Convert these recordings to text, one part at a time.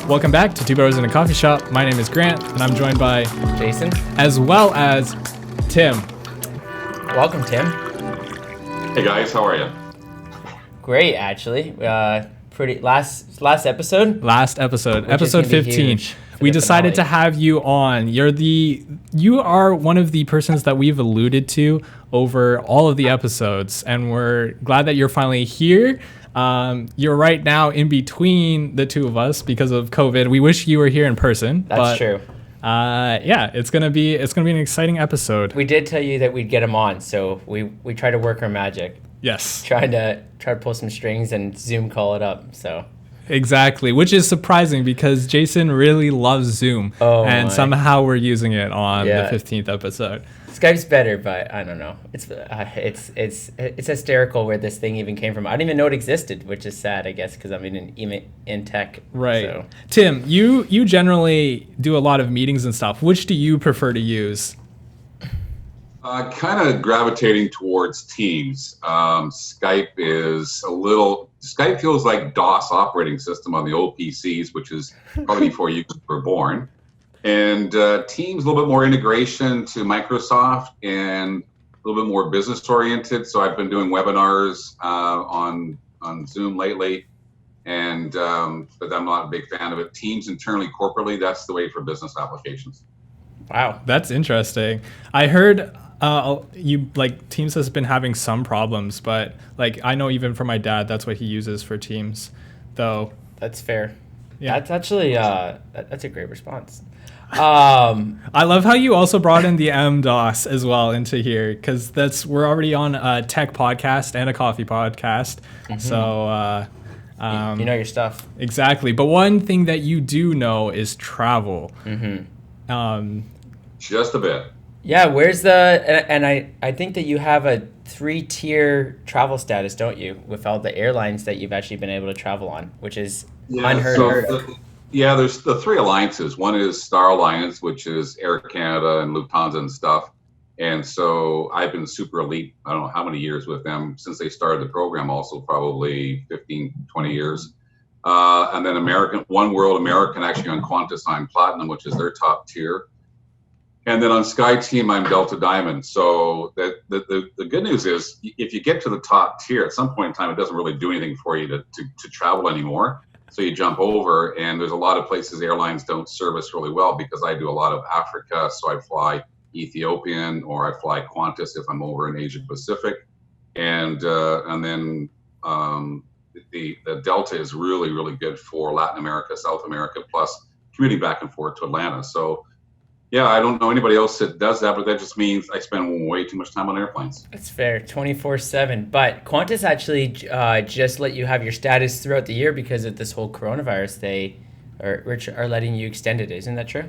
Welcome back to Two Bros in a Coffee Shop. My name is Grant, and I'm joined by Jason, as well as Tim. Welcome, Tim. Hey guys, how are you? Great, actually. Pretty last episode. Episode 15. We decided to have you on. You are one of the persons that we've alluded to over all of the episodes, and we're glad that you're finally here. You're right now in between the two of us because of COVID. We wish you were here in person. That's true. Yeah, it's gonna be an exciting episode. We did tell you that we'd get him on, so we tried to work our magic. Yes. Try to pull some strings and Zoom call it up. So. Exactly, which is surprising because Jason really loves Zoom, and somehow we're using it on the 15th episode. Skype's better, but I don't know. It's hysterical where this thing even came from. I didn't even know it existed, which is sad, I guess, because I'm in tech. Right. So. Tim, you generally do a lot of meetings and stuff. Which do you prefer to use? Kind of gravitating towards Teams. Skype feels like DOS operating system on the old PCs, which is probably before you were born. And Teams, a little bit more integration to Microsoft and a little bit more business oriented. So I've been doing webinars on Zoom lately, and but I'm not a big fan of it. Teams internally, corporately, that's the way for business applications. Wow, that's interesting. I heard Teams has been having some problems, but I know even for my dad, that's what he uses for Teams, though. That's fair. Yeah. That's actually that's a great response. I love how you also brought in the M-DOS as well into here, because we're already on a tech podcast and a coffee podcast. Mm-hmm. So you know your stuff. Exactly. But one thing that you do know is travel. Mm-hmm. Just a bit. Yeah, where's and I think that you have a 3-tier travel status, don't you, with all the airlines that you've actually been able to travel on, which is unheard of. There's the 3 alliances. One is Star Alliance, which is Air Canada and Lufthansa and stuff. And so I've been super elite, I don't know how many years with them, since they started the program, also probably 15, 20 years. And then One World American, actually on Qantas, I'm Platinum, which is their top tier. And then on SkyTeam, I'm Delta Diamond. So the good news is, if you get to the top tier, at some point in time, it doesn't really do anything for you to travel anymore. So you jump over, and there's a lot of places airlines don't service really well, because I do a lot of Africa. So I fly Ethiopian, or I fly Qantas if I'm over in Asia Pacific. And then the Delta is really, really good for Latin America, South America, plus commuting back and forth to Atlanta. So yeah, I don't know anybody else that does that, but that just means I spend way too much time on airplanes. That's fair, 24/7. But Qantas actually just let you have your status throughout the year because of this whole coronavirus. They are letting you extend it. Isn't that true?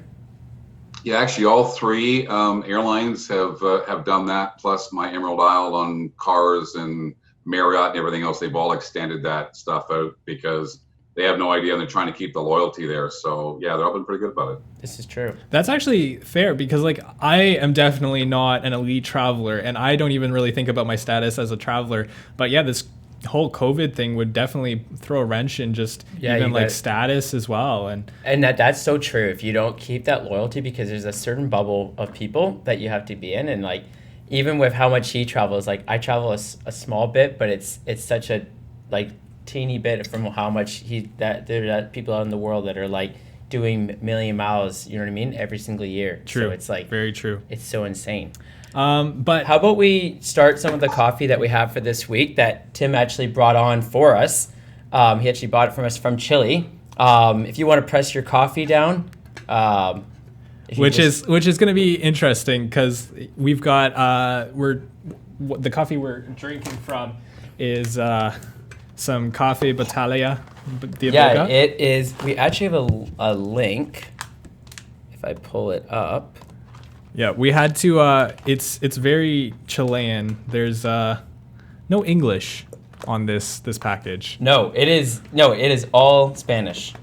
Yeah, actually, all 3 airlines have done that. Plus, my Emerald Isle on cars and Marriott and everything else, they've all extended that stuff out because they have no idea, and they're trying to keep the loyalty there. So yeah, they're all been pretty good about it. This is true. That's actually fair, because I am definitely not an elite traveler, and I don't even really think about my status as a traveler. But yeah, this whole COVID thing would definitely throw a wrench in just status as well. And that's so true. If you don't keep that loyalty, because there's a certain bubble of people that you have to be in, and even with how much he travels, I travel a small bit, but it's such a teeny bit from how much there are people out in the world that are doing million miles, you know what I mean, every single year. True. So it's very true. It's so insane. But how about we start some of the coffee that we have for this week that Tim actually brought on for us. He actually bought it from us from Chile. If you want to press your coffee down, which is going to be interesting, because we've got the coffee we're drinking from is some Café Batalla. Yeah, it is. We actually have a link. If I pull it up. Yeah, we had to. It's very Chilean. There's no English on this package. No, it is all Spanish.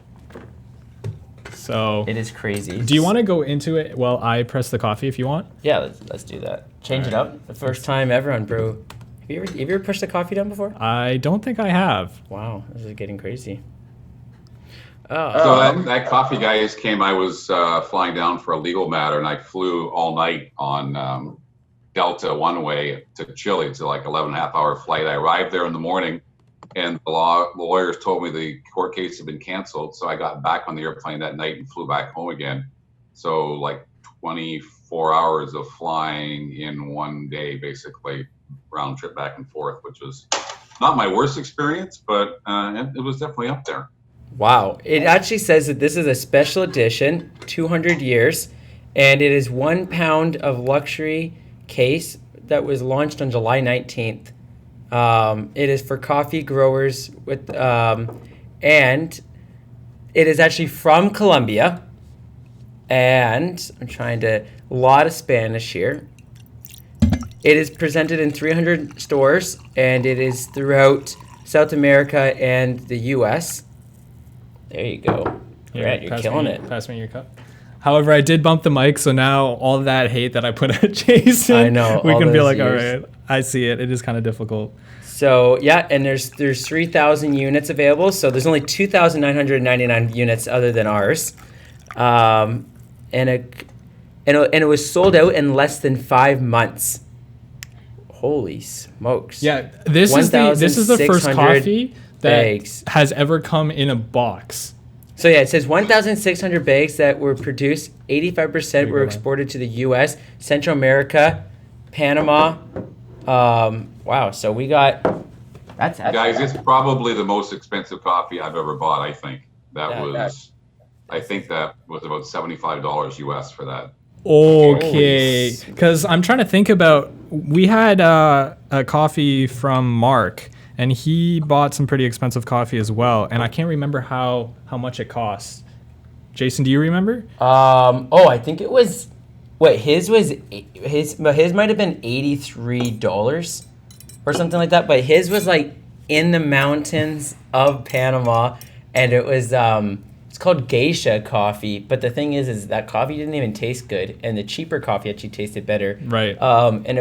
So it is crazy. Do you want to go into it while I press the coffee if you want? Yeah, let's do that. Change it up. The first time ever on Brew. Have you ever pushed the coffee down before? I don't think I have. Wow, this is getting crazy. Oh, So that coffee guy just came. I was flying down for a legal matter, and I flew all night on Delta one way to Chile. It's like 11 and a half hour flight. I arrived there in the morning, and the lawyers told me the court case had been canceled. So I got back on the airplane that night and flew back home again. So like 24 hours of flying in one day, basically, round trip back and forth, which was not my worst experience, but it was definitely up there. wow. It actually says that this is a special edition, 200 years, and it is 1 pound of luxury case that was launched on July 19th. It is for coffee growers with, and it is actually from Colombia. And I'm trying to, a lot of Spanish here. It is presented in 300 stores, and it is throughout South America and the U.S. There you go. Grant, you're killing it. Pass me your cup. However, I did bump the mic, so now all that hate that I put at Jason, I know, we all can be those like, all years. right, I see it. It is kind of difficult. So yeah, and there's 3,000 units available. So there's only 2,999 units other than ours, and it was sold out in less than 5 months. Holy smokes! Yeah, this is the first 1,600 coffee that bags. has ever come in a box. So yeah, it says 1,600 bags that were produced. 85% were exported to the U.S., Central America, Panama. Wow. So we got. That's Guys, it's probably the most expensive coffee I've ever bought. I think I think that was about $75 US for that. Okay, because I'm trying to think about, we had a coffee from Mark, and he bought some pretty expensive coffee as well, and I can't remember how much it costs. Jason, do you remember? I think it was. Wait, his might have been $83 or something like that, but his was like in the mountains of Panama, and it was it's called geisha coffee. But the thing is that coffee didn't even taste good, and the cheaper coffee actually tasted better. Right. And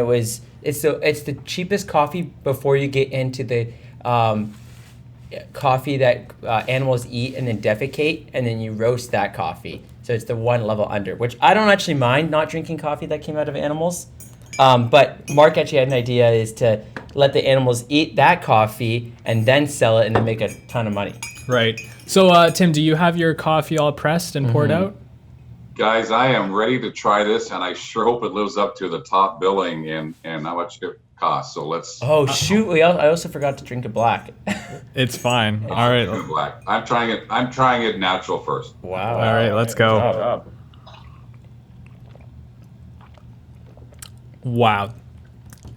it's the cheapest coffee before you get into the coffee that animals eat and then defecate, and then you roast that coffee. So it's the one level under, which I don't actually mind not drinking coffee that came out of animals. But Mark actually had an idea is to let the animals eat that coffee and then sell it and then make a ton of money. Right. So, Tim, do you have your coffee all pressed and poured out? Guys, I am ready to try this, and I sure hope it lives up to the top billing and how much it costs. So let's. Oh shoot! I also forgot to drink it black. It's fine. All right. Black. I'm trying it natural first. Wow. All right, let's go. Wow.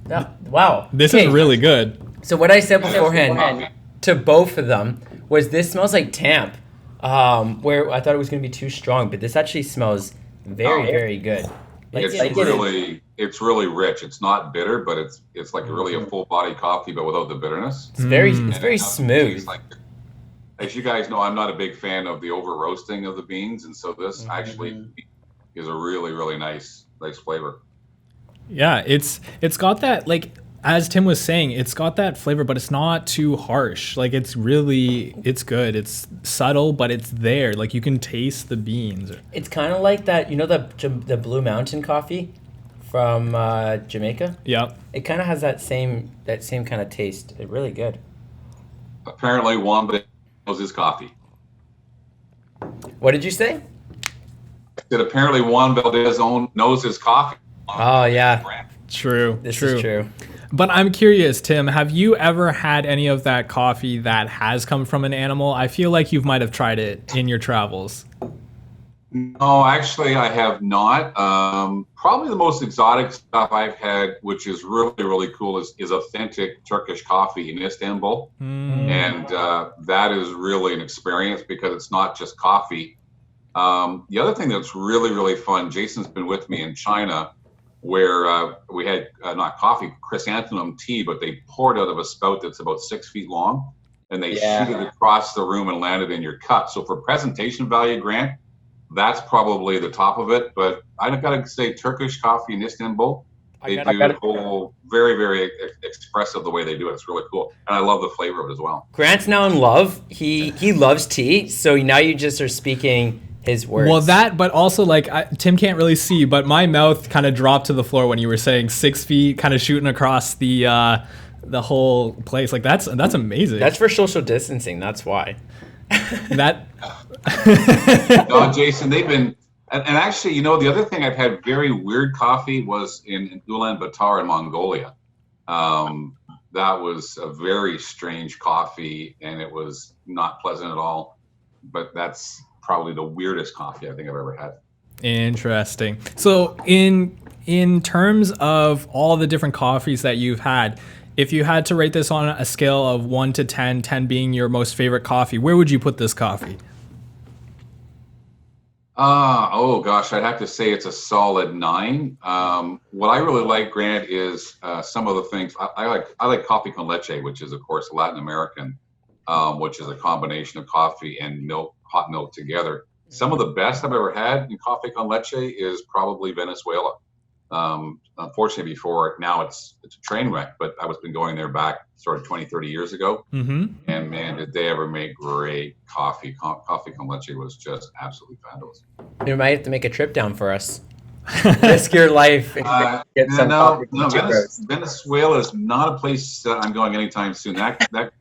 Yeah, wow. This Okay, is really good. So what I said beforehand to both of them was this smells like Tamp, where I thought it was going to be too strong, but this actually smells very, very good. It's really rich. It's not bitter, but it's like really a full body coffee, but without the bitterness. It's very smooth. As you guys know, I'm not a big fan of the over roasting of the beans, and so this actually is a really, really nice flavor. Yeah, it's got that, like, as Tim was saying, it's got that flavor, but it's not too harsh. Like, it's good. It's subtle, but it's there. Like, you can taste the beans. It's kind of like that, the Blue Mountain coffee from Jamaica. Yeah. It kind of has that same kind of taste. It's really good. Apparently, Juan Valdez knows his coffee. What did you say? I said apparently Juan Valdez knows his coffee. Oh yeah. True. This is true. But I'm curious, Tim, have you ever had any of that coffee that has come from an animal? I feel like you might have tried it in your travels. No, actually, I have not. Probably the most exotic stuff I've had, which is really, really cool, is authentic Turkish coffee in Istanbul. And that is really an experience because it's not just coffee. The other thing that's really, really fun, Jason's been with me in China, where we had not coffee, chrysanthemum tea, but they poured out of a spout that's about 6 feet long, and they shoot it across the room and landed in your cup. So for presentation value, Grant, that's probably the top of it. But I've got to say, Turkish coffee in Istanbul, They do it whole, very, very expressive the way they do it. It's really cool. And I love the flavor of it as well. Grant's now in love. He loves tea. So now you just are speaking his words. Well, that, but also like Tim can't really see, but my mouth kind of dropped to the floor when you were saying 6 feet, kind of shooting across the whole place. Like that's amazing. That's for social distancing. That's why. That. No, Jason, they've been. And actually, you know, the other thing I've had very weird coffee was in Ulaanbaatar in Mongolia. That was a very strange coffee, and it was not pleasant at all. But that's probably the weirdest coffee I think I've ever had. Interesting. So in terms of all the different coffees that you've had, if you had to rate this on a scale of 1 to 10, 10 being your most favorite coffee, where would you put this coffee? Oh gosh, I'd have to say it's a solid 9. What I really like, Grant, is some of the things I like coffee con leche, which is of course Latin American, which is a combination of coffee and milk, hot milk together. Some of the best I've ever had in coffee con leche is probably Venezuela. Unfortunately, before now it's a train wreck, but I was been going there back sort of 20, 30 years ago. Mm-hmm. And man, did they ever make great coffee. Coffee con leche was just absolutely fabulous. You might have to make a trip down for us. Risk your life. And get some no, Venezuela is not a place that I'm going anytime soon. That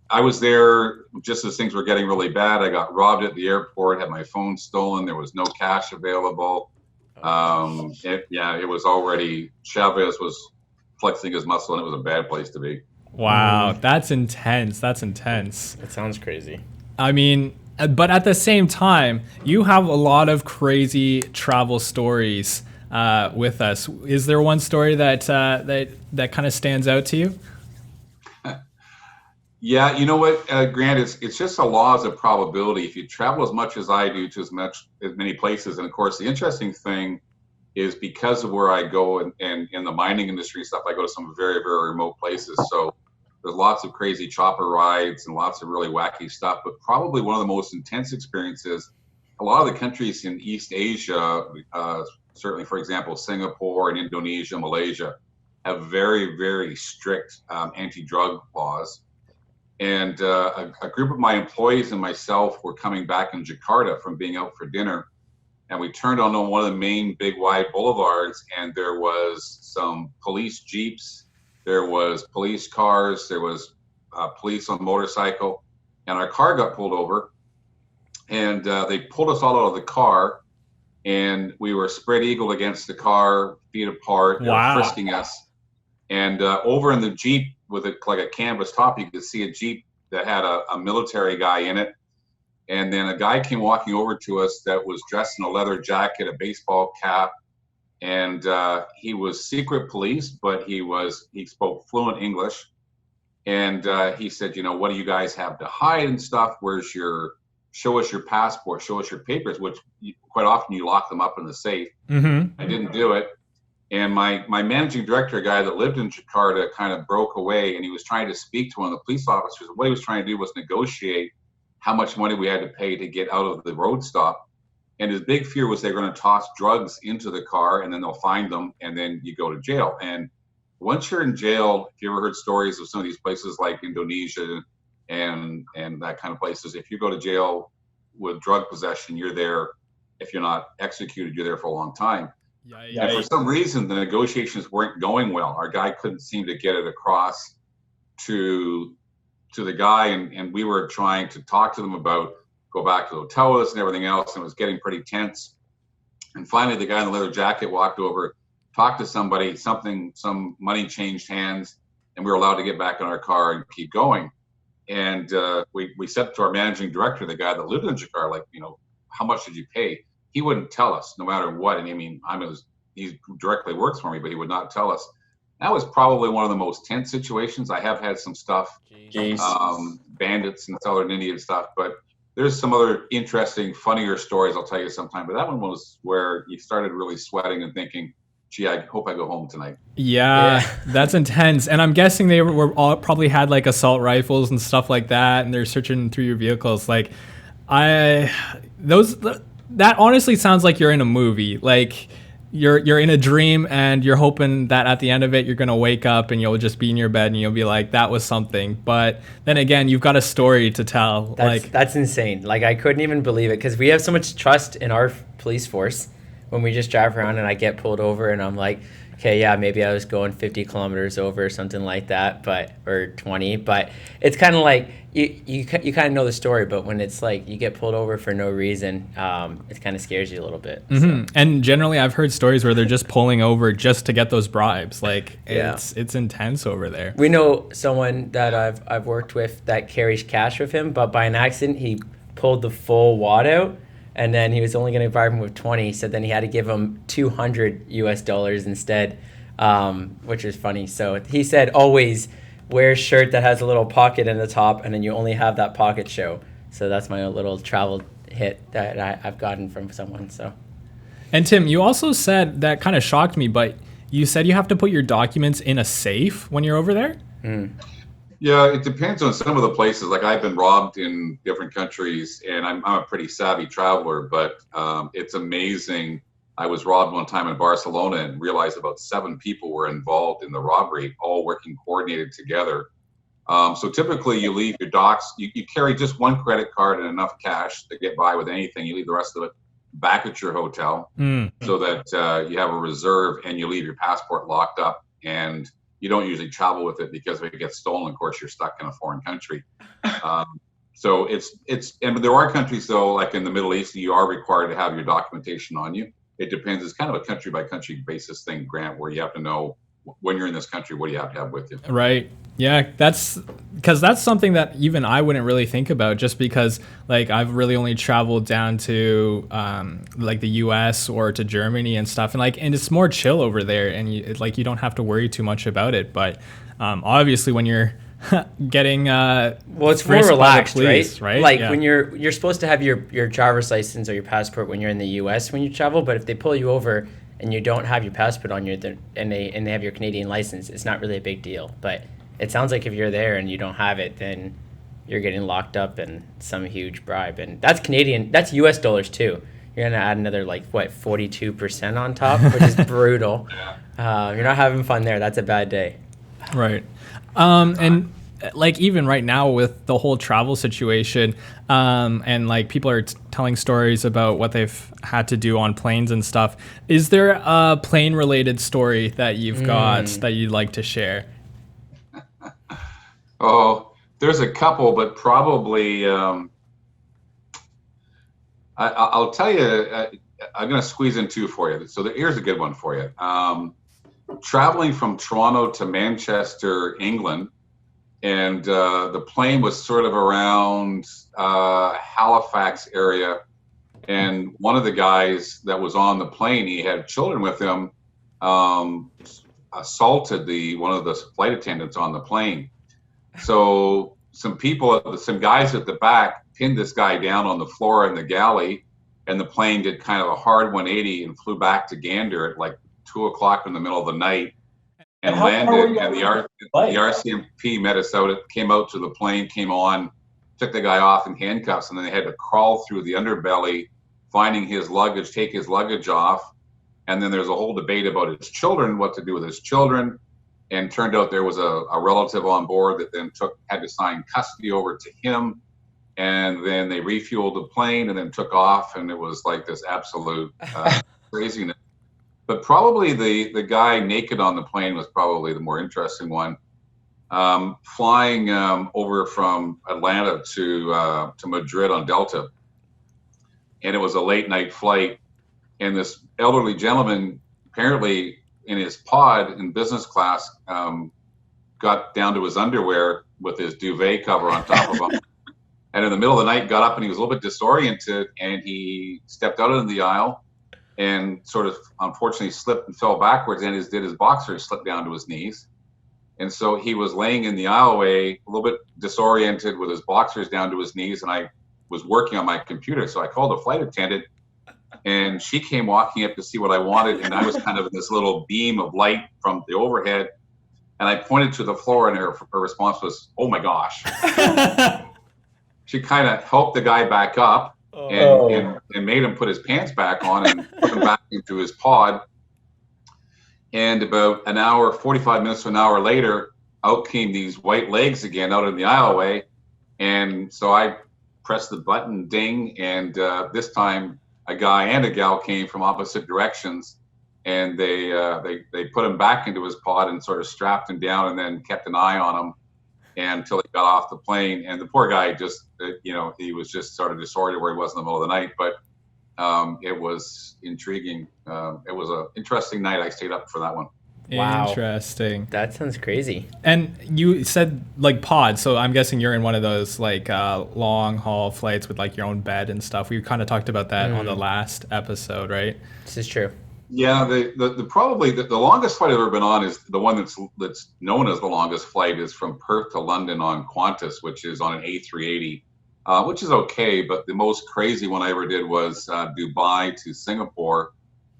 I was there just as things were getting really bad. I got robbed at the airport, had my phone stolen. There was no cash available. It was already, Chavez was flexing his muscle, and it was a bad place to be. Wow, that's intense. That sounds crazy. I mean, but at the same time, you have a lot of crazy travel stories with us. Is there one story that kind of stands out to you? Yeah, you know what, Grant, it's just the laws of probability. If you travel as much as I do to as many places, and of course the interesting thing is because of where I go and in the mining industry and stuff, I go to some very, very remote places. So there's lots of crazy chopper rides and lots of really wacky stuff, but probably one of the most intense experiences, a lot of the countries in East Asia, certainly for example, Singapore and Indonesia, Malaysia, have very, very strict anti-drug laws. And a group of my employees and myself were coming back in Jakarta from being out for dinner. And we turned on one of the main big wide boulevards, and there was some police jeeps, there was police cars, there was police on motorcycle, and our car got pulled over. And they pulled us all out of the car, and we were spread eagled against the car, feet apart, frisking us. And over in the Jeep, with like a canvas top, you could see a Jeep that had a military guy in it. And then a guy came walking over to us that was dressed in a leather jacket, a baseball cap. And he was secret police, but he spoke fluent English. And he said, you know, what do you guys have to hide and stuff? Show us your passport, show us your papers, which quite often you lock them up in the safe. Mm-hmm. I didn't do it. And my managing director, a guy that lived in Jakarta, kind of broke away, and he was trying to speak to one of the police officers. What he was trying to do was negotiate how much money we had to pay to get out of the road stop. And his big fear was they're going to toss drugs into the car, and then they'll find them, and then you go to jail. And once you're in jail, if you ever heard stories of some of these places like Indonesia and that kind of places, if you go to jail with drug possession, you're there. If you're not executed, you're there for a long time. Yeah. And for some reason, the negotiations weren't going well. Our guy couldn't seem to get it across to the guy, and we were trying to talk to them about go back to the hotel with us and everything else, and it was getting pretty tense. And finally, the guy in the leather jacket walked over, talked to somebody, some money changed hands, and we were allowed to get back in our car and keep going. And we said to our managing director, the guy that lived in Jakarta, like, you know, how much did you pay? He wouldn't tell us, no matter what. And I mean, he directly works for me, but he would not tell us. That was probably one of the most tense situations. I have had some stuff, bandits in southern India and stuff, but there's some other interesting, funnier stories I'll tell you sometime. But that one was where you started really sweating and thinking, gee, I hope I go home tonight. Yeah, that's intense. And I'm guessing they were all probably had like assault rifles and stuff like that, and they're searching through your vehicles. Like, that honestly sounds like you're in a movie. Like, you're in a dream and you're hoping that at the end of it, you're going to wake up and you'll just be in your bed and you'll be like, that was something. But then again, you've got a story to tell. That's insane. Like, I couldn't even believe it because we have so much trust in our police force when we just drive around and I get pulled over and I'm like, okay, yeah, maybe I was going 50 kilometers over or something like that, or 20. But it's kind of like you kind of know the story, but when it's like you get pulled over for no reason, it kind of scares you a little bit. Mm-hmm. So. And generally, I've heard stories where they're just pulling over just to get those bribes. Like, it's intense over there. We know someone that I've worked with that carries cash with him, but by an accident, he pulled the full wad out. And then he was only going to bribe him with 20, so then he had to give him $200 instead, which is funny. So he said always wear a shirt that has a little pocket in the top, and then you only have that pocket show. So that's my little travel hit that I've gotten from someone. So. And Tim, you also said that kind of shocked me, but you said you have to put your documents in a safe when you're over there? Mm. Yeah, it depends on some of the places. Like, I've been robbed in different countries, and I'm a pretty savvy traveler, but it's amazing. I was robbed one time in Barcelona and realized about 7 people were involved in the robbery, all working coordinated together. So typically you leave your docs, you carry just one credit card and enough cash to get by with anything. You leave the rest of it back at your hotel so that you have a reserve, and you leave your passport locked up, and you don't usually travel with it because if it gets stolen, of course, you're stuck in a foreign country. So and there are countries though, like in the Middle East, you are required to have your documentation on you. It depends. It's kind of a country by country basis thing, Grant, where you have to know when you're in this country, what do you have to have with you? Right. Yeah, that's something that even I wouldn't really think about, just because like I've really only traveled down to like the US or to Germany and stuff, and it's more chill over there, and you don't have to worry too much about it. But obviously when you're getting it's more relaxed, police, right? Like when you're supposed to have your driver's license or your passport when you're in the US when you travel, but if they pull you over and you don't have your passport on you and they have your Canadian license, it's not really a big deal. But it sounds like if you're there and you don't have it, then you're getting locked up in some huge bribe. And that's Canadian, that's US dollars too. You're going to add another 42% on top, which is brutal. You're not having fun there. That's a bad day. Right. And like even right now with the whole travel situation, and like people are telling stories about what they've had to do on planes and stuff. Is there a plane related story that you've got that you'd like to share? Oh, there's a couple, but probably I'll tell you. I'm going to squeeze in 2 for you. So here's a good one for you. Traveling from Toronto to Manchester, England, and the plane was sort of around Halifax area, and one of the guys that was on the plane, he had children with him, assaulted one of the flight attendants on the plane. So some guys at the back pinned this guy down on the floor in the galley, and the plane did kind of a hard 180 and flew back to Gander at like 2 o'clock in the middle of the night and landed. And the RCMP met us out. It came out to the plane, came on, took the guy off in handcuffs, and then they had to crawl through the underbelly, finding his luggage, take his luggage off. And then there's a whole debate about his children, what to do with his children. And turned out there was a relative on board that then had to sign custody over to him. And then they refueled the plane and then took off. And it was like this absolute craziness. But probably the guy naked on the plane was probably the more interesting one. Flying over from Atlanta to Madrid on Delta. And it was a late night flight. And this elderly gentleman, apparently in his pod in business class, got down to his underwear with his duvet cover on top of him. And in the middle of the night, got up and he was a little bit disoriented, and he stepped out into the aisle and sort of unfortunately slipped and fell backwards, and his boxers slipped down to his knees. And so he was laying in the aisleway, a little bit disoriented with his boxers down to his knees, and I was working on my computer. So I called a flight attendant, and she came walking up to see what I wanted, and I was kind of in this little beam of light from the overhead, and I pointed to the floor, and her response was, "Oh my gosh." She kind of helped the guy back up and made him put his pants back on and put him back into his pod. And about an hour, 45 minutes to an hour later, out came these white legs again out in the aisleway. And so I pressed the button, ding, and this time a guy and a gal came from opposite directions, and they put him back into his pod and sort of strapped him down and then kept an eye on him until he got off the plane. And the poor guy just, he was just sort of disoriented where he was in the middle of the night. But it was intriguing. It was an interesting night. I stayed up for that one. Wow. Interesting. That sounds crazy. And you said like pod, so I'm guessing you're in one of those like long haul flights with like your own bed and stuff. We kind of talked about that on the last episode, right? This is true. Yeah, probably the longest flight I've ever been on is the one that's known as the longest flight is from Perth to London on Qantas, which is on an A380, which is okay. But the most crazy one I ever did was Dubai to Singapore.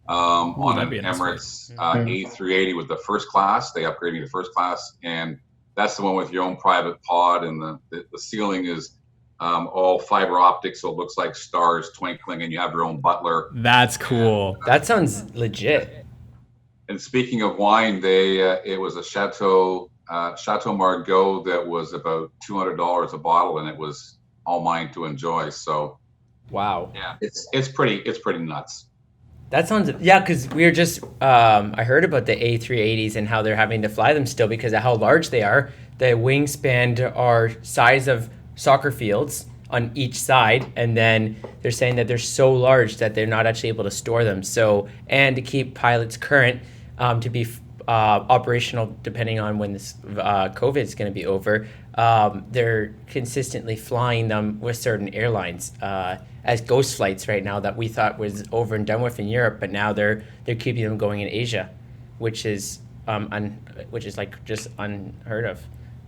On an Emirates A380 with the first class. They upgraded me to first class, and that's the one with your own private pod, and the ceiling is all fiber optics, so it looks like stars twinkling, and you have your own butler. That's cool. That sounds legit. And speaking of wine, it was a Chateau Margaux that was about $200 a bottle, and it was all mine to enjoy. So, wow. Yeah, it's pretty nuts. That sounds, yeah, because we were just, I heard about the A380s and how they're having to fly them still because of how large they are. The wingspan are size of soccer fields on each side, and then they're saying that they're so large that they're not actually able to store them. So, and to keep pilots current, to be operational depending on when this COVID is going to be over, they're consistently flying them with certain airlines as ghost flights right now that we thought was over and done with in Europe, but now they're keeping them going in Asia, which is like just unheard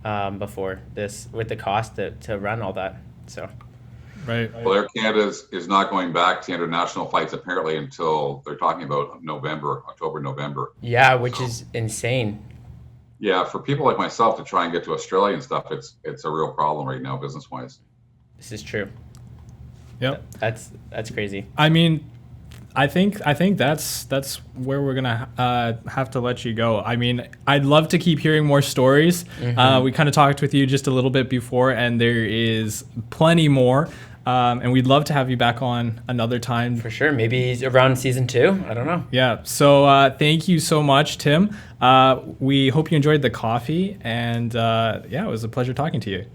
of before this with the cost to run all that. So. Right. Well, Air Canada is not going back to international flights apparently until they're talking about October, November. Yeah, which is insane. Yeah, for people like myself to try and get to Australia and stuff, it's a real problem right now, business wise. This is true. Yep. That's crazy. I mean, I think that's where we're gonna have to let you go. I mean, I'd love to keep hearing more stories. We kind of talked with you just a little bit before, and there is plenty more. And we'd love to have you back on another time. For sure. Maybe around season 2. I don't know. Yeah. So thank you so much, Tim. We hope you enjoyed the coffee. And it was a pleasure talking to you.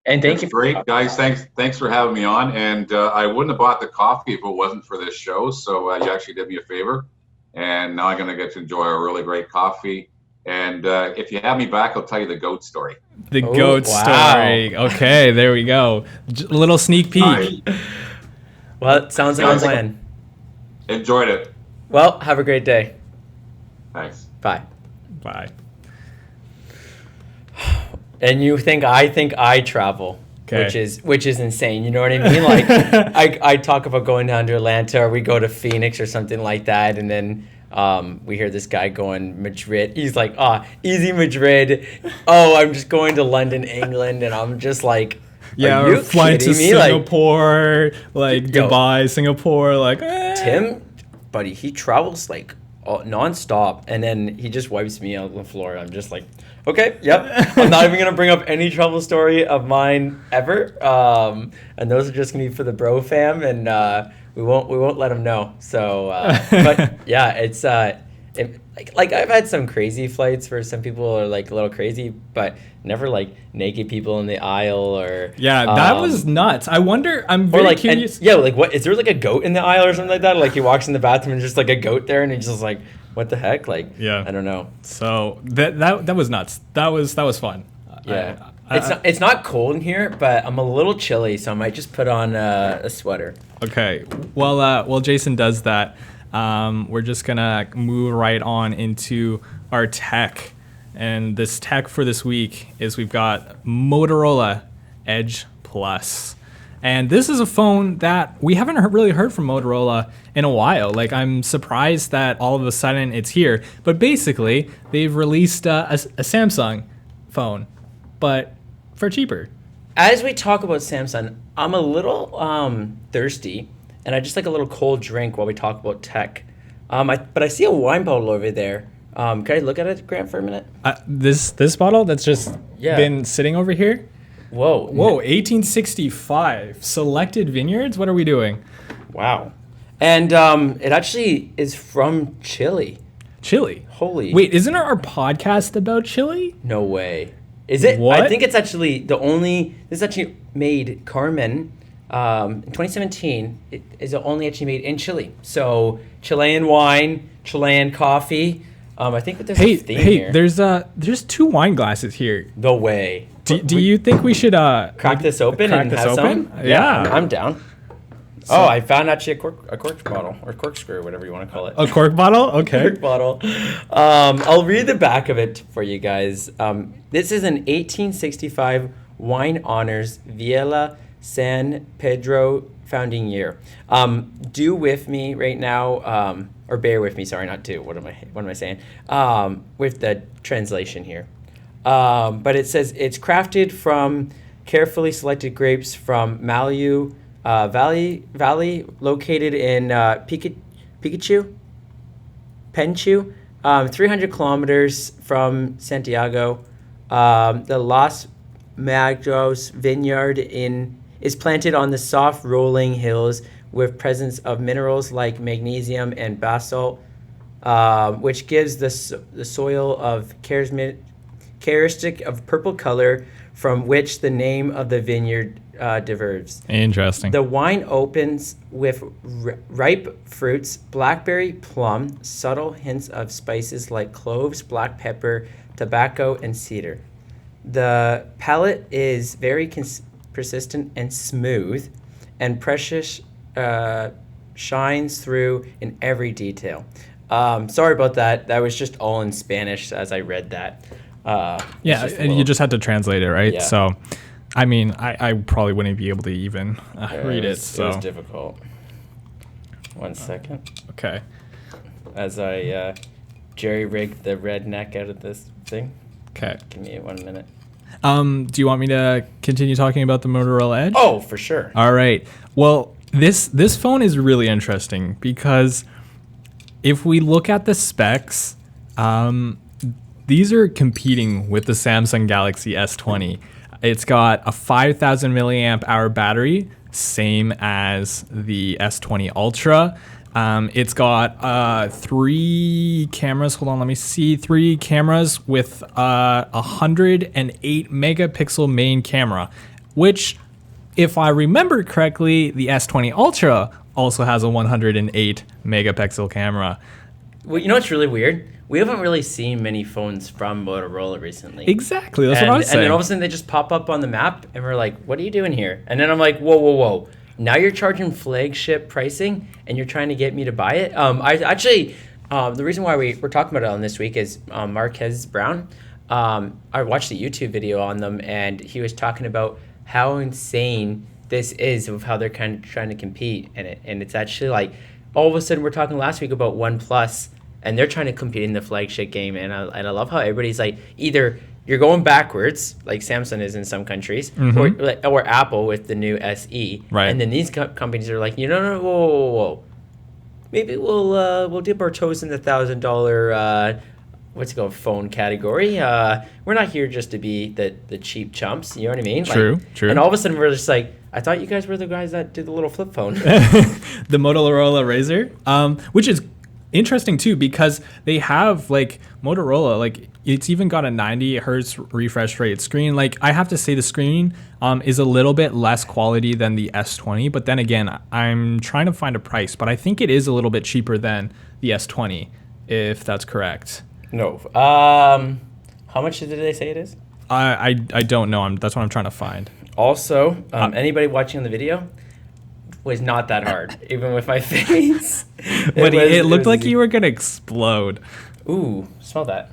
And thank you. Great, guys. Thanks for having me on. And I wouldn't have bought the coffee if it wasn't for this show. So you actually did me a favor. And now I'm going to get to enjoy a really great coffee. And if you have me back, I'll tell you the goat story. The goat story. Okay, there we go. A little sneak peek. Right. Well, it sounds like a plan. Enjoyed it. Well, have a great day. Thanks. Bye. Bye. And you think I travel, which is insane. You know what I mean? Like I talk about going down to Atlanta, or we go to Phoenix or something like that, and then we hear this guy going Madrid. He's like, easy Madrid. Oh, I'm just going to London, England, and I'm just like, yeah, are you flying to me? Singapore, like Dubai, Singapore, like. Tim, buddy, he travels like nonstop, and then he just wipes me out on the floor. I'm just like, okay, yep. I'm not even gonna bring up any travel story of mine ever. And those are just gonna be for the bro fam, and we won't let them know. So, but yeah, it's like I've had some crazy flights where some people are like a little crazy, but never like naked people in the aisle or that was nuts. I wonder. I'm very curious. What is there like a goat in the aisle or something like that? Like he walks in the bathroom and just like a goat there, and he's just like, what the heck? Like, I don't know. So that was nuts. That was fun. Yeah. It's not cold in here, but I'm a little chilly, so I might just put on a sweater. Okay. While Jason does that, we're just gonna move right on into our tech, and this tech for this week is we've got Motorola Edge Plus, and this is a phone that we haven't really heard from Motorola in a while. Like, I'm surprised that all of a sudden it's here, but basically they've released a Samsung phone, but for cheaper. As we talk about Samsung, I'm a little thirsty, and I just like a little cold drink while we talk about tech. But I see a wine bottle over there. Can I look at it, Grant, for a minute? This bottle that's just been sitting over here. Whoa, 1865 selected vineyards. What are we doing? Wow. And it actually is from Chile. Chile. Holy. Wait, isn't our podcast about Chile? No way. Is it? What? I think it's actually this actually made Carmen in 2017. It is only actually made in Chile. So Chilean wine, Chilean coffee. I think that there's a theme here. There's 2 wine glasses here. No way. Do you think we should crack this open and have some? Yeah. I'm down. So, I found actually a cork bottle or corkscrew, whatever you want to call it. A cork bottle? Okay. Cork bottle. I'll read the back of it for you guys. This is an 1865 Wine Honors Viela San Pedro founding year. Do with me right now, or bear with me. Sorry, not do. What am I saying? With the translation here. But it says it's crafted from carefully selected grapes from Malu Valley, located in Penchu, 300 kilometers from Santiago. The Los Magos vineyard is planted on the soft rolling hills with presence of minerals like magnesium and basalt, which gives the soil of characteristic of purple color, from which the name of the vineyard diverges. Interesting. The wine opens with ripe fruits, blackberry, plum, subtle hints of spices like cloves, black pepper, tobacco, and cedar. The palate is very persistent and smooth, and precious shines through in every detail. Sorry about that. That was just all in Spanish as I read that. And you just had to translate it, right? Yeah. So, I mean, I probably wouldn't be able to even read it. So it was difficult. 1 second. Okay. As I jerry-rigged the redneck out of this thing. Okay. Give me 1 minute. Do you want me to continue talking about the Motorola Edge? Oh, for sure. All right. Well, this phone is really interesting because if we look at the specs, these are competing with the Samsung Galaxy S20. It's got a 5,000 milliamp hour battery, same as the S20 Ultra. It's got 3 cameras. Hold on, let me see. 3 cameras with a 108 megapixel main camera, which, if I remember correctly, the S20 Ultra also has a 108 megapixel camera. Well, you know what's really weird? We haven't really seen many phones from Motorola recently. Exactly, that's what I was saying. And then all of a sudden they just pop up on the map, and we're like, what are you doing here? And then I'm like, whoa. Now you're charging flagship pricing, and you're trying to get me to buy it? The reason why we're talking about it on this week is Marquez Brown. I watched a YouTube video on them, and he was talking about how insane this is of how they're kind of trying to compete. And it's actually like, all of a sudden we're talking last week about OnePlus, and they're trying to compete in the flagship game, and I love how everybody's like, either you're going backwards, like Samsung is in some countries, or Apple with the new SE, right? And then these companies are like, no, whoa. Maybe we'll dip our toes in the $1,000 phone category. We're not here just to be the cheap chumps. You know what I mean? True. And all of a sudden we're just like, I thought you guys were the guys that did the little flip phone. The Motorola Razr, which is interesting too, because they have like Motorola, like it's even got a 90 hertz refresh rate screen. Like I have to say the screen is a little bit less quality than the S20, but then again, I'm trying to find a price, but I think it is a little bit cheaper than the S20, if that's correct. No. How much did they say it is? I don't know. That's what I'm trying to find. Also, anybody watching on the video, was not that hard, even with my face. It looked like you were gonna explode. Ooh, smell that.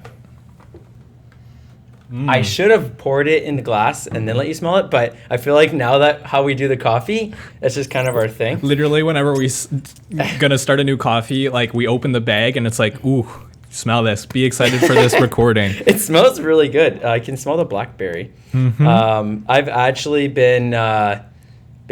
I should have poured it in the glass and then let you smell it, but I feel like now that how we do the coffee, that's just kind of our thing. Literally, whenever we gonna start a new coffee, like we open the bag and it's like, ooh, smell this. Be excited for this recording. It smells really good. I can smell the blackberry. Mm-hmm. I've actually been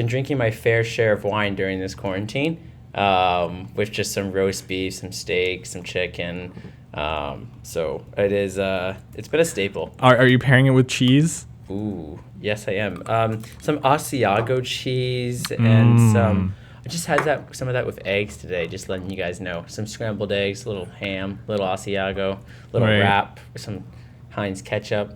drinking my fair share of wine during this quarantine, with just some roast beef, some steak, some chicken. So it is. It's been a staple. Are you pairing it with cheese? Ooh, yes, I am. Some Asiago cheese and some. I just had some of that with eggs today. Just letting you guys know. Some scrambled eggs, a little ham, little Asiago, little wrap, some Heinz ketchup.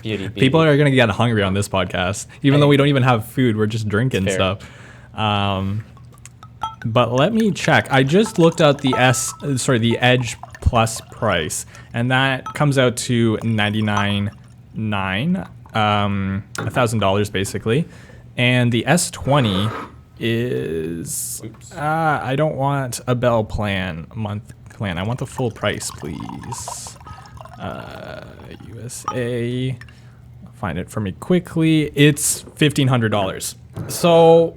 Beauty. People are gonna get hungry on this podcast, even though we don't even have food. We're just drinking stuff. But let me check. I just looked at the Edge Plus price, and that comes out to $99,900, $1,000 basically. And the S20 is I don't want a Bell plan, month plan. I want the full price, please. USA. Find it for me quickly. It's $1,500. So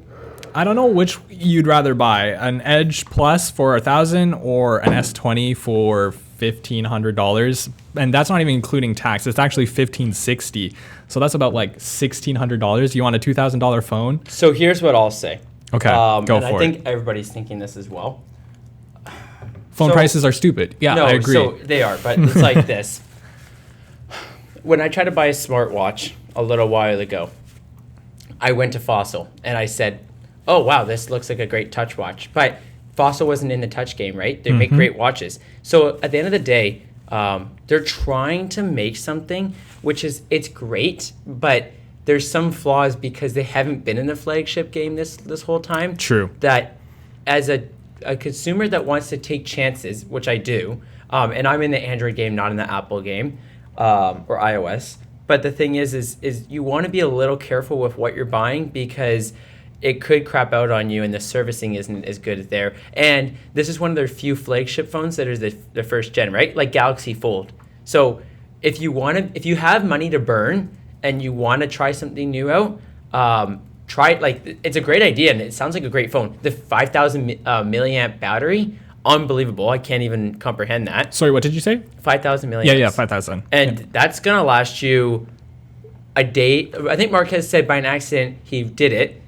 I don't know which you'd rather buy, an Edge Plus for $1,000 or an S20 for $1,500, and that's not even including tax. It's actually $1,560, so that's about like $1,600. You want a $2,000 phone? So here's what I'll say. Okay, go for it. I think everybody's thinking this as well. Phone prices are stupid. Yeah, no, I agree. So they are, but it's like this. When I tried to buy a smartwatch a little while ago, I went to Fossil and I said, oh, wow, this looks like a great touch watch. But Fossil wasn't in the touch game, right? They make great watches. So at the end of the day, they're trying to make something, it's great, but there's some flaws because they haven't been in the flagship game this whole time. True. That as a consumer that wants to take chances, which I do, and I'm in the Android game, not in the Apple game, or iOS. But the thing is you want to be a little careful with what you're buying because it could crap out on you and the servicing isn't as good as there. And this is one of their few flagship phones that is the first gen, right? Like Galaxy Fold. So if you have money to burn and you want to try something new out, try it. Like, it's a great idea and it sounds like a great phone. The 5,000 milliamp battery, unbelievable. I can't even comprehend that. Sorry, what did you say? 5,000 milliamps. Yeah, 5,000. And that's going to last you a day. I think Marquez said by an accident he did it,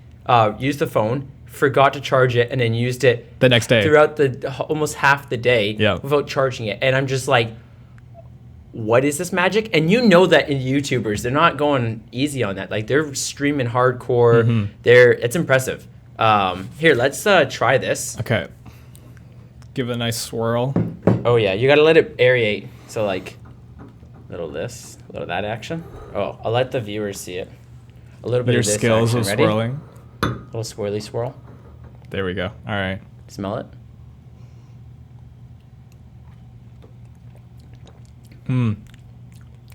used the phone, forgot to charge it, and then used it the next day throughout almost half the day without charging it. And I'm just like, what is this magic? And you know that in YouTubers, they're not going easy on that. Like, they're streaming hardcore. It's impressive. Here, let's try this. Okay. Give it a nice swirl. Oh yeah, you gotta let it aerate. So like, little this, a little that action. Oh, I'll let the viewers see it. A little bit Your of this skills action. of Ready? swirling. Little swirly swirl. There we go. All right. Smell it.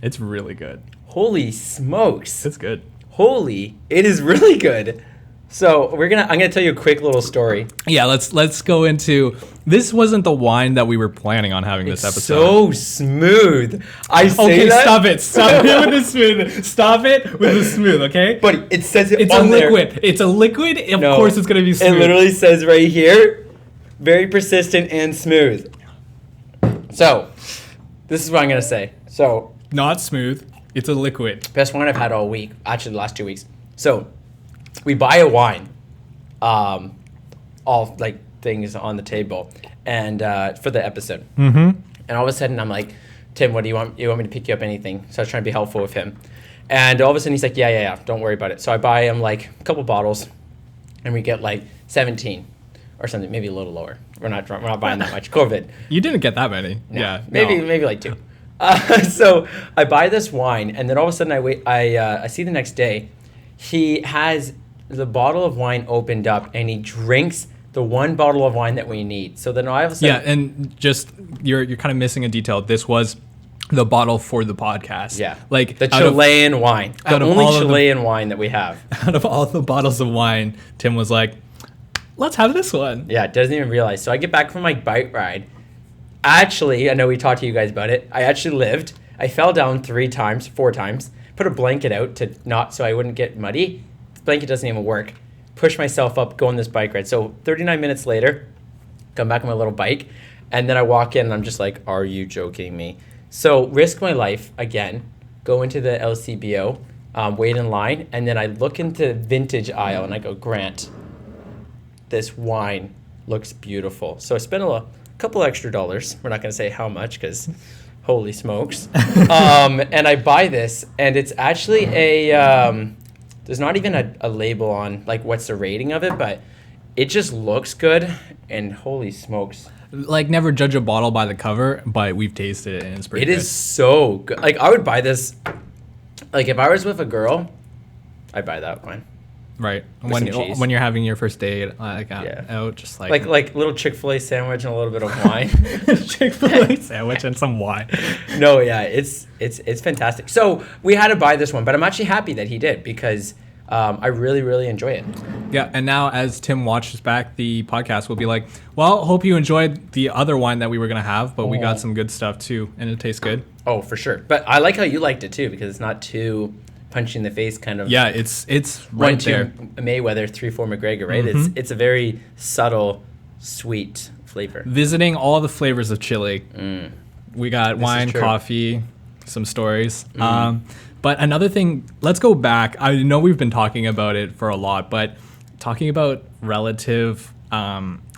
It's really good. Holy smokes! It's good. It is really good. So I'm gonna tell you a quick little story. Yeah, let's go into. This wasn't the wine that we were planning on having this episode. So smooth. I say okay, that. Stop it with the smooth. Stop it with the smooth. Okay. But it says it's on there. It's a liquid. Of course, it's gonna be smooth. It literally says right here, very persistent and smooth. So, this is what I'm gonna say. So, not smooth. It's a liquid. Best wine I've had all week. Actually, the last 2 weeks. So, we buy a wine, all like things on the table, and for the episode. And all of a sudden, I'm like, Tim, what do you want? You want me to pick you up anything? So I was trying to be helpful with him. And all of a sudden, he's like, yeah, don't worry about it. So I buy him like a couple bottles, and we get like 17 or something, maybe a little lower. We're not buying that much. COVID. You didn't get that many. No, yeah, maybe like 2. So I buy this wine, and then all of a sudden I see the next day, he has the bottle of wine opened up, and he drinks the one bottle of wine that we need. So then I have a and just you're kind of missing a detail. This was the bottle for the podcast. Yeah, like the Chilean wine, the only Chilean wine that we have. Out of all the bottles of wine, Tim was like, "Let's have this one." Yeah, doesn't even realize. So I get back from my bike ride. Actually, I know we talked to you guys about it. I actually lived. I fell down 4 times. Put a blanket out so I wouldn't get muddy. Blanket doesn't even work. Push myself up, go on this bike ride. So 39 minutes later, come back on my little bike, and then I walk in and I'm just like, are you joking me? So risk my life again, go into the LCBO, wait in line, and then I look into vintage aisle and I go, Grant, this wine looks beautiful. So I spent a couple extra dollars. We're not going to say how much because holy smokes. And I buy this, and it's actually there's not even a label on like what's the rating of it, but it just looks good, and holy smokes. Like, never judge a bottle by the cover, but we've tasted it and it's pretty good. It is so good. Like, I would buy this. Like, if I was with a girl, I'd buy that one. Right. With some cheese. When you're having your first date, out, just like little Chick-fil-A sandwich and a little bit of wine. Chick-fil-A sandwich and some wine. No, yeah, it's fantastic. So we had to buy this one, but I'm actually happy that he did because I really, really enjoy it. Yeah, and now as Tim watches back the podcast, we'll be like, well, hope you enjoyed the other wine that we were going to have, but we got some good stuff too, and it tastes good. Oh, for sure. But I like how you liked it too because it's not too punch in the face kind of. Yeah, it's right 1-2 there. Mayweather, 3-4 McGregor, right? Mm-hmm. It's a very subtle, sweet flavor. Visiting all the flavors of Chile. We got wine, coffee, some stories. But another thing, let's go back. I know we've been talking about it for a lot, but talking about relative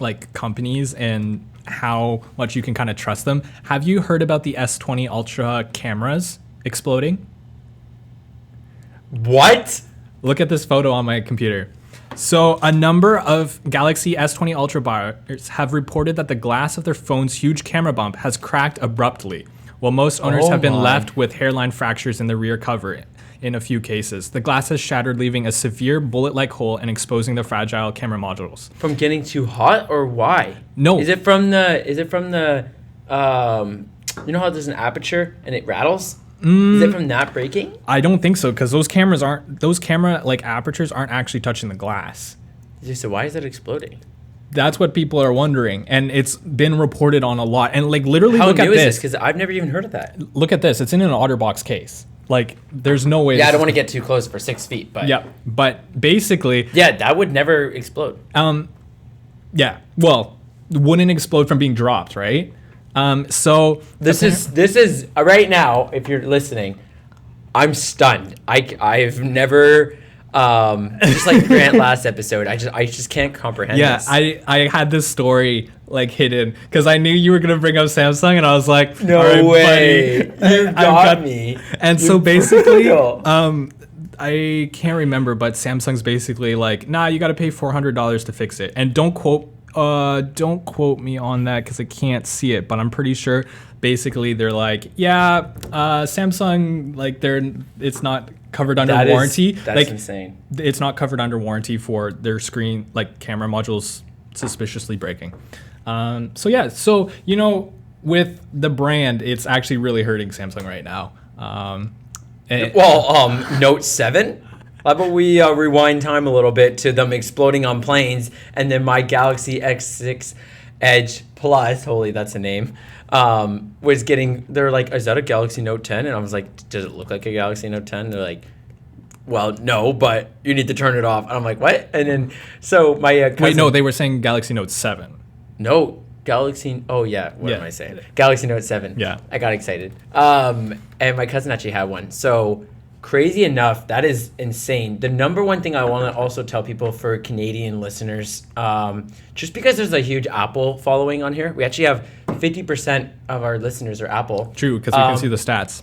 like companies and how much you can kind of trust them. Have you heard about the S20 Ultra cameras exploding? What? Look at this photo on my computer. So a number of Galaxy S20 Ultra buyers have reported that the glass of their phone's huge camera bump has cracked abruptly, while most owners have been left with hairline fractures in the rear cover. In a few cases, the glass has shattered, leaving a severe bullet-like hole and exposing the fragile camera modules. From getting too hot, or why? No. Is it from the you know how there's an aperture and it rattles? Is it from that breaking? I don't think so, because those camera like apertures aren't actually touching the glass. So why is that exploding? That's what people are wondering, and it's been reported on a lot. And like literally, how look new at is this. Because I've never even heard of that. Look at this. It's in an OtterBox case. Like, there's no way. Yeah, I don't want to get too close for 6 feet, but yeah, but basically, yeah, that would never explode. Yeah, well, wouldn't explode from being dropped, right? So this is right now. If you're listening, I'm stunned. I've never. Just like Grant last episode, I just can't comprehend this. I had this story like hidden because I knew you were gonna bring up Samsung, and I was like, no all right, way, buddy, you got me. And so basically, I can't remember, but Samsung's basically like, nah, you got to pay $400 to fix it, and don't quote me on that because I can't see it, but I'm pretty sure basically they're like, yeah, Samsung, like it's not covered under warranty. That's insane. It's not covered under warranty for their screen, like camera modules suspiciously breaking. So you know, with the brand, it's actually really hurting Samsung right now. Note 7. How about we rewind time a little bit to them exploding on planes, and then my Galaxy X6 Edge Plus, holy, that's a name, was getting, they're like, is that a Galaxy Note 10? And I was like, does it look like a Galaxy Note 10? They're like, well, no, but you need to turn it off. And I'm like, what? And then, so my cousin... Wait, no, they were saying Galaxy Note 7. No, Galaxy... Oh, yeah. What am I saying? Galaxy Note 7. Yeah. I got excited. And my cousin actually had one. So, crazy enough, that is insane. The number one thing I want to also tell people for Canadian listeners, just because there's a huge Apple following on here, we actually have 50% of our listeners are Apple. True, because we can see the stats.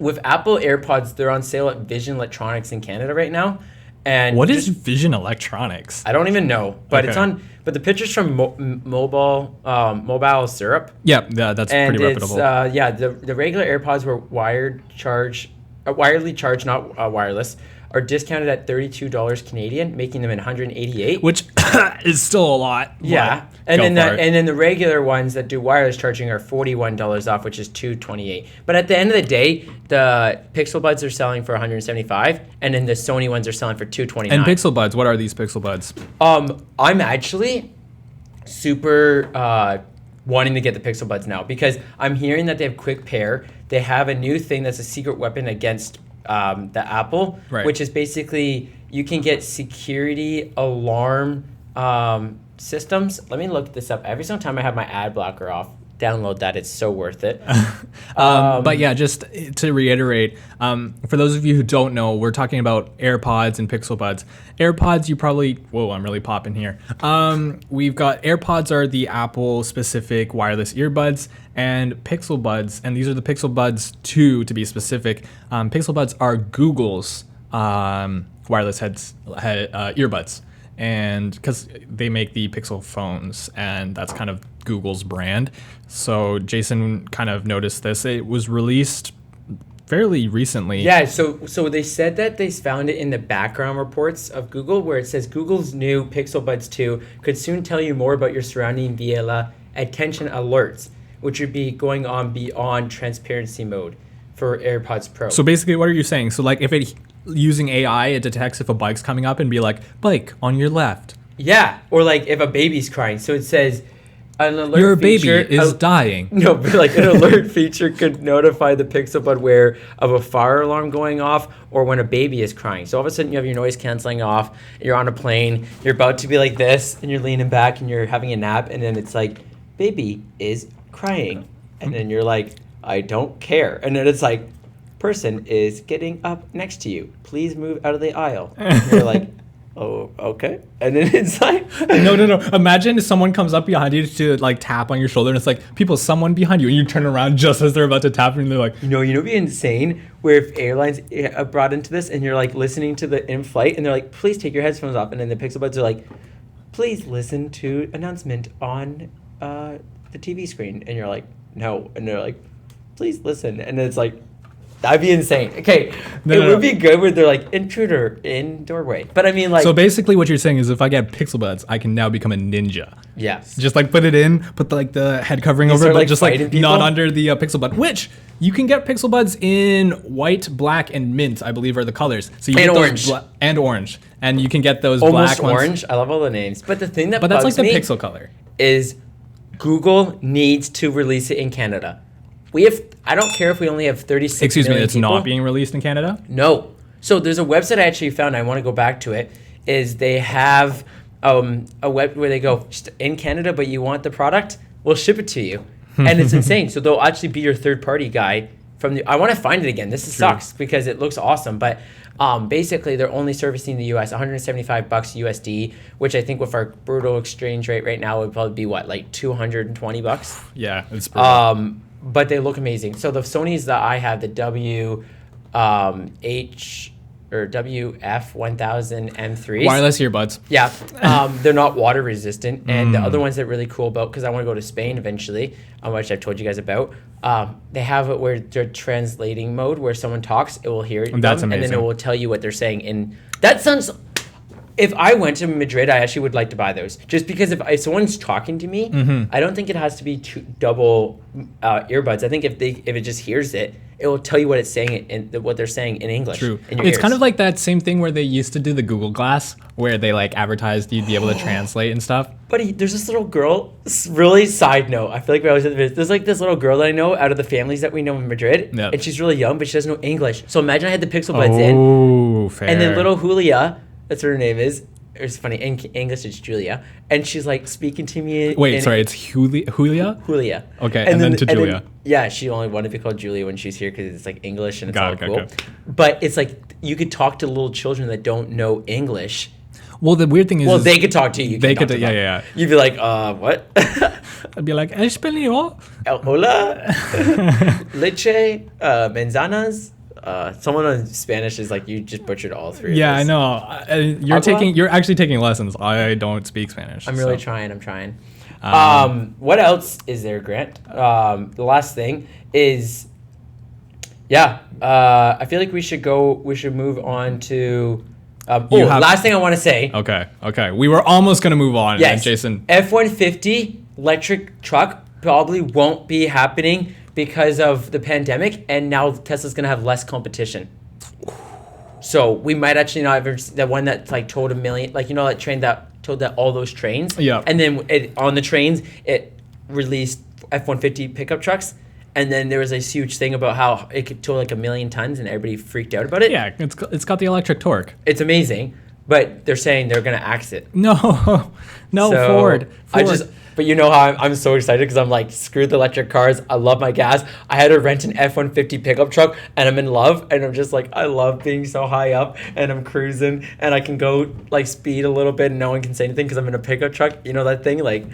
With Apple AirPods, they're on sale at Vision Electronics in Canada right now. And what is Vision Electronics? I don't even know, but okay. It's on. But the picture's from Mobile Syrup. Yeah, that's and pretty reputable. The regular AirPods were wirely charged, not wireless, are discounted at $32 Canadian, making them $188, which is still a lot. Yeah, and then the regular ones that do wireless charging are $41 off, which is $228. But at the end of the day, the Pixel Buds are selling for $175, and then the Sony ones are selling for $229. And Pixel Buds, what are these Pixel Buds? I'm actually super wanting to get the Pixel Buds now because I'm hearing that they have quick pair. They have a new thing that's a secret weapon against the Apple, right, which is basically you can get security alarm systems. Let me look this up. Every single time I have my ad blocker off, download that. It's so worth it. But yeah, just to reiterate, for those of you who don't know, we're talking about AirPods and Pixel Buds. AirPods, you probably, whoa, I'm really popping here. We've got AirPods are the Apple specific wireless earbuds, and Pixel Buds, and these are the Pixel Buds 2 to be specific. Pixel Buds are Google's wireless earbuds. And because they make the Pixel phones, and that's kind of Google's brand. So Jason kind of noticed this. It was released fairly recently. Yeah, so they said that they found it in the background reports of Google, where it says Google's new Pixel Buds 2 could soon tell you more about your surrounding via attention alerts, which would be going on beyond transparency mode for AirPods Pro. So basically, what are you saying? So like if it using AI, it detects if a bike's coming up and be like, bike on your left. Yeah, or like if a baby's crying. So it says an alert your feature, baby is dying. No, but like an alert feature could notify the Pixel Bud wearer of a fire alarm going off or when a baby is crying. So all of a sudden you have your noise canceling off, you're on a plane, you're about to be like this, and you're leaning back and you're having a nap, and then it's like, baby is crying. And then you're like, I don't care. And then it's like, person is getting up next to you. Please move out of the aisle. And you're like, oh, okay. And then it's like... No. Imagine if someone comes up behind you to like tap on your shoulder, and it's like, someone behind you, and you turn around just as they're about to tap, and they're like... You know, it'd be insane where if airlines brought into this, and you're like listening to the in-flight, and they're like, please take your headphones off. And then the Pixel Buds are like, please listen to announcement on the TV screen. And you're like, no. And they're like, please listen. And then it's like... That'd be insane. Okay, it would be good where they're like, intruder in doorway. But I mean, like... So basically what you're saying is if I get Pixel Buds, I can now become a ninja. Yes. Just like put it in, put the head covering over it, but just like people? not under the Pixel Bud, which you can get Pixel Buds in white, black, and mint, I believe are the colors. So you and get orange. Those and orange. And you can get those almost black orange. ones. I love all the names. But the thing that But that's like the me Pixel color. Is Google needs to release it in Canada. I don't care if we only have 36 Excuse me, it's people. not being released in Canada? No. So there's a website I actually found. I want to go back to it. Is they have a web where they go in Canada, but you want the product, we'll ship it to you, and it's insane. So they'll actually be your third party guy from the. I want to find it again. This sucks because it looks awesome, but basically they're only servicing the U.S. $175 USD, which I think with our brutal exchange rate right now would probably be what, like $220. Yeah, it's brutal. But they look amazing. So the Sonys that I have, the WF 1000 M3s. Wireless earbuds. Yeah. They're not water resistant. And the other ones that are really cool about, because I want to go to Spain eventually, which I've told you guys about, they have it where they're translating mode, where someone talks, it will hear it. That's amazing. And then it will tell you what they're saying. That sounds... If I went to Madrid, I actually would like to buy those. Just because if someone's talking to me, I don't think it has to be double earbuds. I think if it just hears it, it will tell you what it's saying what they're saying in English. True. In your It's ears. kind of like that same thing where they used to do the Google Glass, where they like advertised you'd be able to translate and stuff. But there's this little girl, really side note, I feel like we always have this, there's like this little girl that I know out of the families that we know in Madrid, and she's really young, but she doesn't know English. So imagine I had the Pixel Buds in, fair. and then little Julia, that's what her name is. It's funny, in English it's Julia, and she's like speaking to me. It's Julia? Julia. Okay, and then to Julia. Yeah, she only wanted to be called Julia when she's here because it's like English and it's all cool. Okay. But it's like you could talk to little children that don't know English. Well, the weird thing is... Well, they could talk to you. They could, yeah. You'd be like, what? I'd be like, Español. Hola. Leche. Manzanas. Someone in Spanish is like, you just butchered all three. Yeah, of those. I know. You're actually taking lessons. I don't speak Spanish. I'm really trying. What else is there, Grant? The last thing is, I feel like we should move on to, last thing I want to say. Okay. We were almost going to move on. Yes. Jason. F-150 electric truck probably won't be happening because of the pandemic, and now Tesla's gonna have less competition. So we might actually not ever see the one that like towed 1 million, like that train that towed all those trains. Yeah. And then on the trains it released F-150 pickup trucks, and then there was a huge thing about how it could tow like 1 million tons, and everybody freaked out about it. Yeah, it's got the electric torque. It's amazing, but they're saying they're gonna axe it. No, So, Ford. But you know how I'm so excited because I'm like, screw the electric cars. I love my gas. I had to rent an F-150 pickup truck and I'm in love. And I'm just like, I love being so high up and I'm cruising and I can go like speed a little bit and no one can say anything because I'm in a pickup truck. You know that thing? Like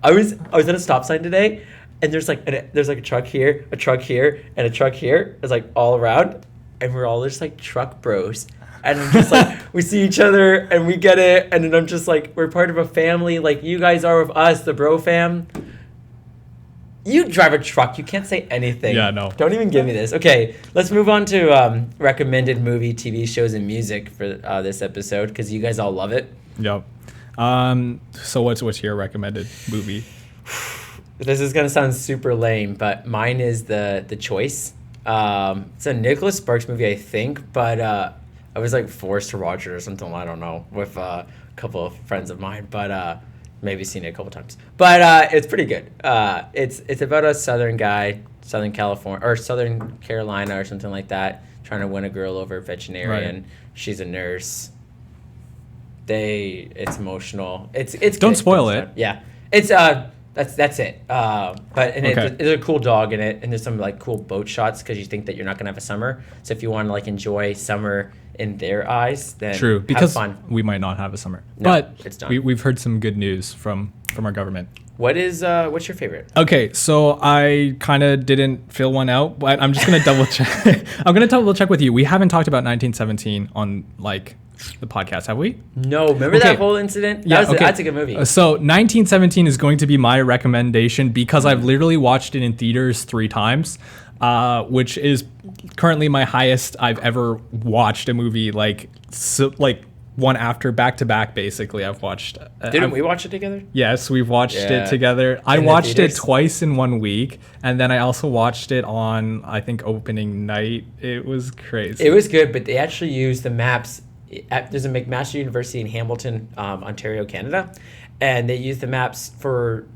I was at a stop sign today and there's like a truck here, a truck here, and a truck here. It's like all around. And we're all just like truck bros. And I'm just like, we see each other and we get it. And then I'm just like, we're part of a family. Like you guys are with us, the bro fam. You drive a truck. You can't say anything. Yeah, no. Don't even give me this. Okay, let's move on to recommended movie, TV shows, and music for this episode because you guys all love it. Yep. So what's your recommended movie? This is gonna sound super lame, but mine is the Choice. It's a Nicholas Sparks movie, I think, but I was like forced to watch it or something. I don't know, with a couple of friends of mine, but maybe seen it a couple times. But it's pretty good. It's about a Southern guy, Southern California or Southern Carolina or something like that, trying to win a girl over, veterinarian. Right. She's a nurse. It's emotional. It's Don't good. spoil it. Yeah, it's that's it. There's a cool dog in it, and there's some like cool boat shots because you think that you're not gonna have a summer. So if you want to like enjoy summer in their eyes, then True, because have fun. we might not have a summer. No, but it's done. we've heard some good news from our government. What's your favorite? Okay, so I kind of didn't fill one out, but I'm just gonna double check. I'm gonna double check with you. We haven't talked about 1917 on like the podcast, have we? No, remember that whole incident? That's a good movie. So 1917 is going to be my recommendation because I've literally watched it in theaters 3 times, which is currently my highest I've ever watched a movie, like one after back to back. Basically, I've watched. Didn't we watch it together? Yes, we've watched it together. I watched it twice in 1 week, and then I also watched it on, I think, opening night. It was crazy. It was good, but they actually used the maps. There's a McMaster University in Hamilton, Ontario, Canada, and they used the maps for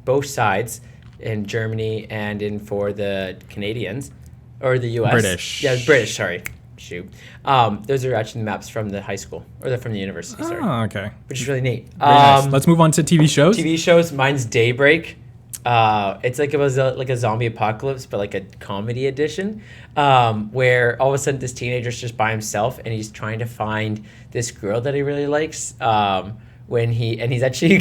both sides in Germany and for the Canadians or the U.S. British. Yeah, British. Sorry, shoot. Those are actually the maps from the high school or from the university. Sorry. Oh, okay. Which is really neat. Very nice. Let's move on to TV shows. TV shows. Mine's DayBreak. It's like it was like a zombie apocalypse, but like a comedy edition, where all of a sudden this teenager's just by himself and he's trying to find this girl that he really likes. He's actually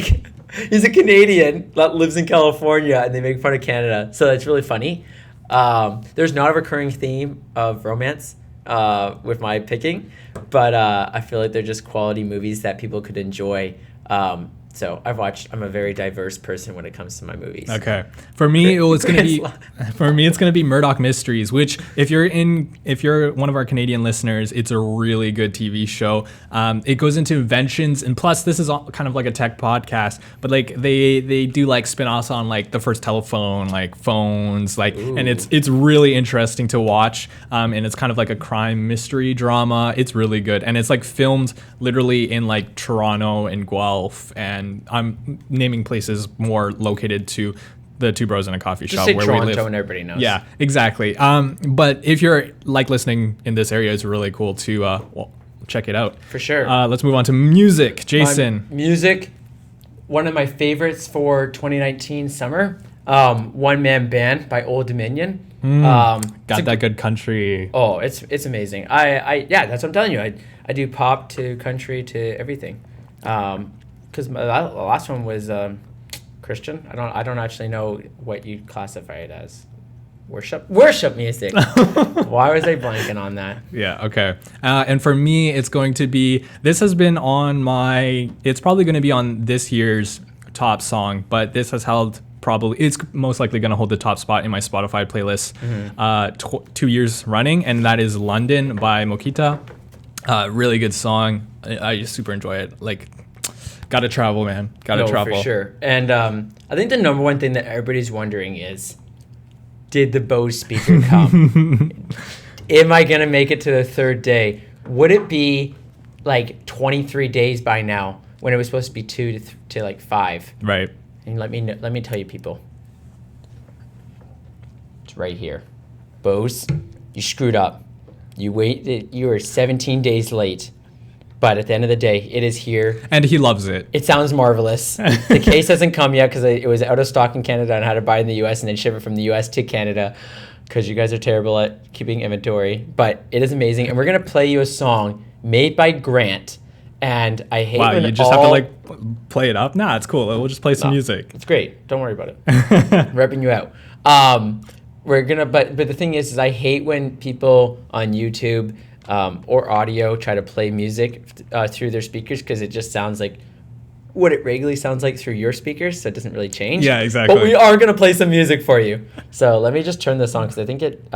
he's a Canadian that lives in California, and they make fun of Canada, so it's really funny. There's not a recurring theme of romance with my picking, but I feel like they're just quality movies that people could enjoy. So I'm a very diverse person when it comes to my movies. Okay. For me, it's gonna be Murdoch Mysteries, which if you're one of our Canadian listeners, it's a really good TV show. It goes into inventions, and plus this is all kind of like a tech podcast, but like they do like spin-offs on like the first telephone, like phones, like Ooh. And it's really interesting to watch. And it's kind of like a crime mystery drama. It's really good, and it's like filmed literally in like Toronto and Guelph, and I'm naming places more located to the Two Bros in a Coffee Shop where Toronto we live. And everybody knows. Yeah, exactly. But if you're like listening in this area, it's really cool to check it out. For sure. Let's move on to music. Jason. Music, one of my favorites for 2019 summer. One Man Band by Old Dominion. Got that good country. Oh, it's amazing. Yeah, that's what I'm telling you. I do pop to country to everything. Because the last one was Christian. I don't actually know what you classify it as. Worship music. Why was I blanking on that? Yeah. Okay. And for me, it's going to be. This has been on my. It's probably going to be on this year's top song, but this has held. It's most likely going to hold the top spot in my Spotify playlist 2 years running, and that is London by Mokkita. Really good song. I just super enjoy it. Like, gotta travel, man. Gotta travel. For sure. And I think the number one thing that everybody's wondering is, did the Bose speaker come? Am I going to make it to the third day? Would it be like 23 days by now when it was supposed to be 2 to like 5? Right. And let me tell you, people. It's right here. Bose, you screwed up. You were 17 days late. But at the end of the day, it is here. And he loves it. It sounds marvelous. The case hasn't come yet because it was out of stock in Canada and I had to buy it in the U.S. and then ship it from the U.S. to Canada because you guys are terrible at keeping inventory. But it is amazing. And we're going to play you a song made by Grant. And I hate when you just have to play it up? Nah, it's cool. We'll just play some music. It's great. Don't worry about it. Repping you out. We're gonna, but the thing is I hate when people on YouTube or audio try to play music through their speakers because it just sounds like what it regularly sounds like through your speakers, so it doesn't really change. Yeah, exactly. But we are gonna play some music for you. So let me just turn this on because I think it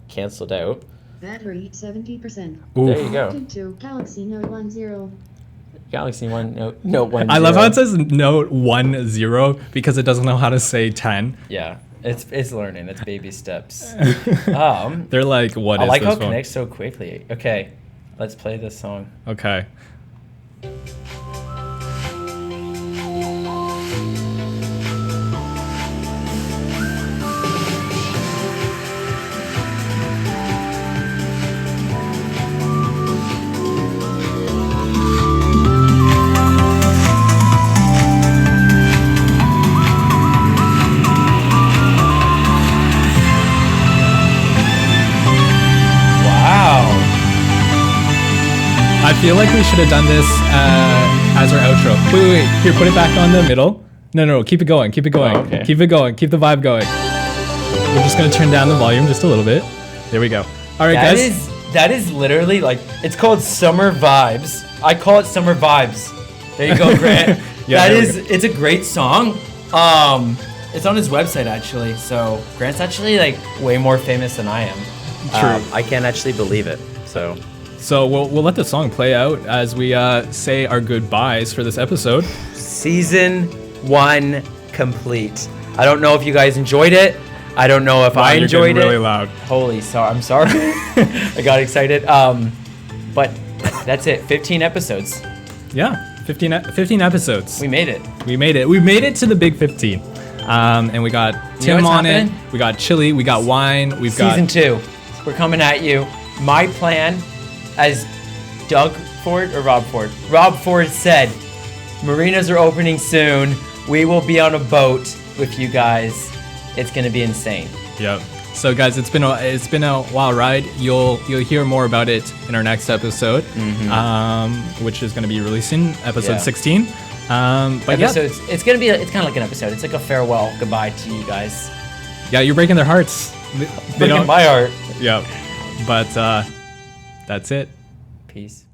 canceled out. Battery 70%. There you go. To Galaxy Note 10. Galaxy Note 10. I love how it says Note 10 because it doesn't know how to say 10. Yeah. It's learning. It's baby steps. They're like, what I is like this how it phone? connects so quickly. Okay, let's play this song. Okay. I feel like we should have done this as our outro. Wait. Here, put it back on the middle. No. Keep it going. Keep it going. Oh, okay. Keep it going. Keep the vibe going. We're just going to turn down the volume just a little bit. There we go. All right, guys. That is literally like, it's called Summer Vibes. I call it Summer Vibes. There you go, Grant. Yeah, it's a great song. It's on his website actually. So Grant's actually like way more famous than I am. True. I can't actually believe it. So we'll let the song play out as we say our goodbyes for this episode. Season 1 complete. I don't know if you guys enjoyed it. I don't know if I enjoyed it. Really loud. I'm sorry. I got excited. But that's it. 15 episodes. Yeah, 15 episodes. We made it. We made it to the big 15. And we got Tim on it. We got chili. We got wine. We've got Season 2. We're coming at you. My plan, as Doug Ford or Rob Ford? Rob Ford said, marinas are opening soon. We will be on a boat with you guys. It's gonna be insane. Yep. So guys, it's been a wild ride. You'll hear more about it in our next episode, which is gonna be releasing episode 16. But episodes, it's kind of like an episode. It's like a farewell goodbye to you guys. Yeah, you're breaking their hearts. Breaking my heart. Yeah. But that's it. Peace.